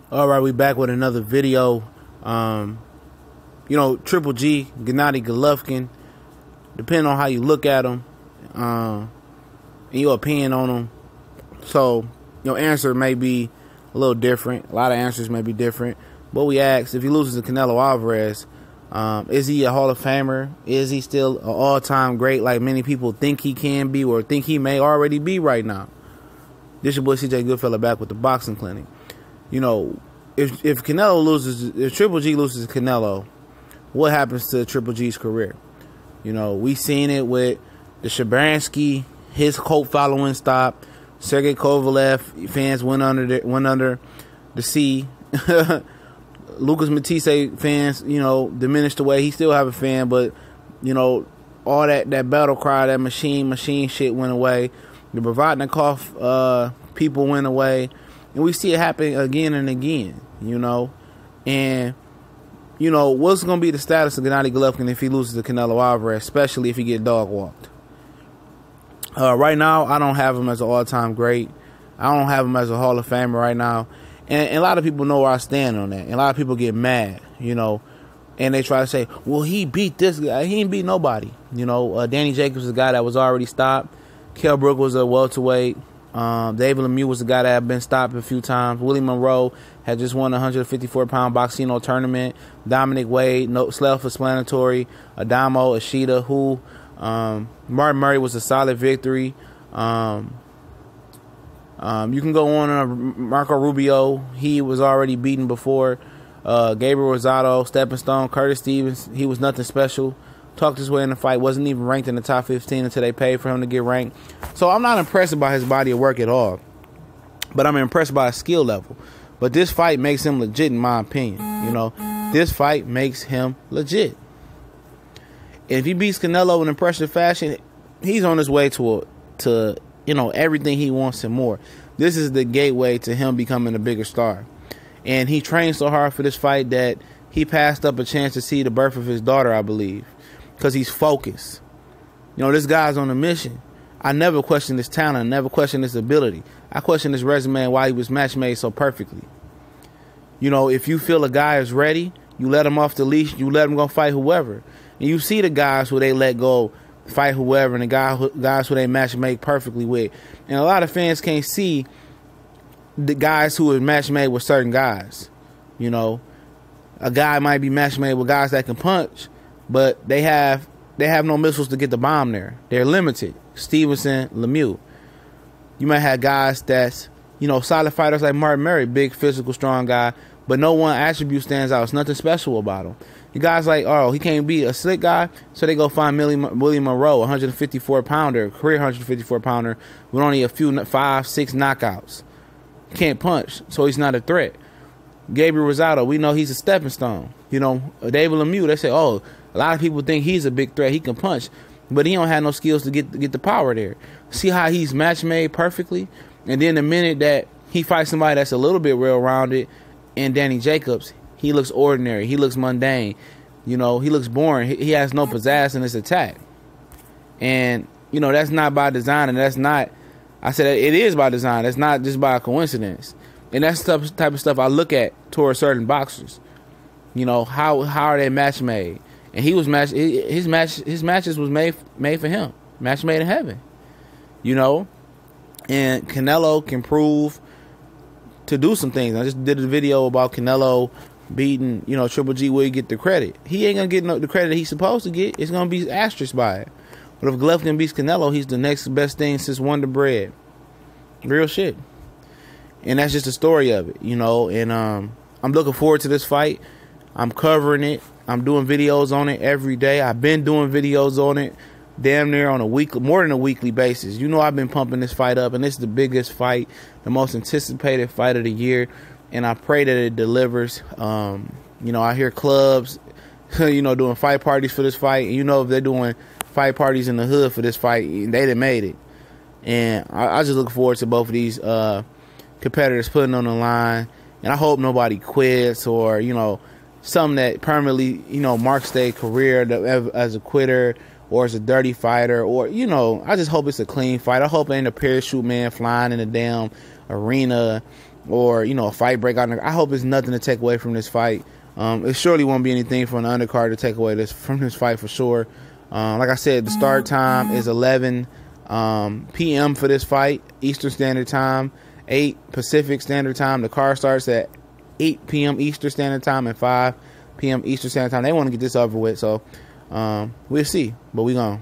All right, we back with another video. Triple G, Gennady Golovkin, depending on how you look at him, and your opinion on him. So your answer may be a little different. A lot of answers may be different. But we asked, if he loses to Canelo Alvarez, is he a Hall of Famer? Is he still an all-time great like many people think he can be or think he may already be right now? This your boy CJ Goodfella back with the Boxing Clinic. If Canelo loses, if Triple G loses to Canelo, what happens to Triple G's career? We seen it with the Shabansky, his cult following stopped. Sergey Kovalev fans went under the sea. Lucas Matisse fans, diminished away. He still have a fan, but all that battle cry, that machine shit went away. The Provodnikov people went away. And we see it happen again and again, And, what's going to be the status of Gennady Golovkin if he loses to Canelo Alvarez, especially if he get dog walked? Right now, I don't have him as an all-time great. I don't have him as a Hall of Famer right now. And a lot of people know where I stand on that. And a lot of people get mad, and they try to say, well, he beat this guy. He ain't beat nobody. Danny Jacobs is a guy that was already stopped. Kell Brook was a welterweight. David Lemieux was a guy that had been stopped a few times. Willie Monroe had just won the 154-pound Boxino tournament. Dominic Wade, self-explanatory. Adamo, Ishida, Martin Murray was a solid victory. You can go on. Marco Rubio, he was already beaten before. Gabriel Rosado, Stepping Stone, Curtis Stevens, he was nothing special. Talked his way in the fight, wasn't even ranked in the top 15 until they paid for him to get ranked. So I'm not impressed by his body of work at all, but I'm impressed by his skill level. But this fight makes him legit, in my opinion. This fight makes him legit. And if he beats Canelo in impressive fashion, he's on his way to everything he wants and more. This is the gateway to him becoming a bigger star. And he trained so hard for this fight that he passed up a chance to see the birth of his daughter, I believe. Because he's focused. This guy's on a mission. I never questioned his talent. I never questioned his ability. I questioned his resume and why he was match made so perfectly. If you feel a guy is ready, you let him off the leash. You let him go fight whoever. And you see the guys who they let go fight whoever, and the guys who they match made perfectly with. And a lot of fans can't see the guys who are match made with certain guys. A guy might be match made with guys that can punch, but they have no missiles to get the bomb there. They're limited. Stevenson, Lemieux. You might have guys that's, solid fighters like Martin Murray, big, physical, strong guy, but no one attribute stands out. It's nothing special about him. You guys like, he can't be a slick guy, so they go find Willie Monroe, 154-pounder, career 154-pounder, with only a few 5-6 knockouts. Can't punch, so he's not a threat. Gabriel Rosado, we know he's a stepping stone. David Lemieux, they say, a lot of people think he's a big threat. He can punch, but he don't have no skills to get the power there. See how he's match made perfectly? And then the minute that he fights somebody that's a little bit well-rounded, and Danny Jacobs, he looks ordinary. He looks mundane. He looks boring. He has no pizzazz in his attack. And, that's not by design, and that's not, I said it is by design. That's not just by coincidence. And that's the type of stuff I look at towards certain boxers. How are they match made? And he was his matches was made for him. Match made in heaven. And Canelo can prove to do some things. I just did a video about Canelo beating, Triple G. Will he get the credit? He ain't gonna get the credit he's supposed to get. It's gonna be asterisk by it. But if Golovkin beats Canelo, he's the next best thing since Wonder Bread. Real shit. And that's just the story of it, And I'm looking forward to this fight. I'm covering it. I'm doing videos on it every day. I've been doing videos on it damn near on more than a weekly basis. I've been pumping this fight up, and this is the biggest fight, the most anticipated fight of the year, and I pray that it delivers. I hear clubs, doing fight parties for this fight. And if they're doing fight parties in the hood for this fight, they done made it. And I just look forward to both of these competitors putting on the line, and I hope nobody quits or something that permanently marks their career as a quitter or as a dirty fighter, or I just hope it's a clean fight. I hope it ain't a parachute man flying in the damn arena or, you know, a fight break out. I hope it's nothing to take away from this fight. It surely won't be anything for an undercard to take away from this fight for sure. Like I said, the start time is 11 p.m. for this fight, Eastern Standard Time, 8 Pacific Standard Time. The card starts at 8 p.m. Eastern Standard Time and 5 p.m. Eastern Standard Time. They want to get this over with, so we'll see. But we gonna.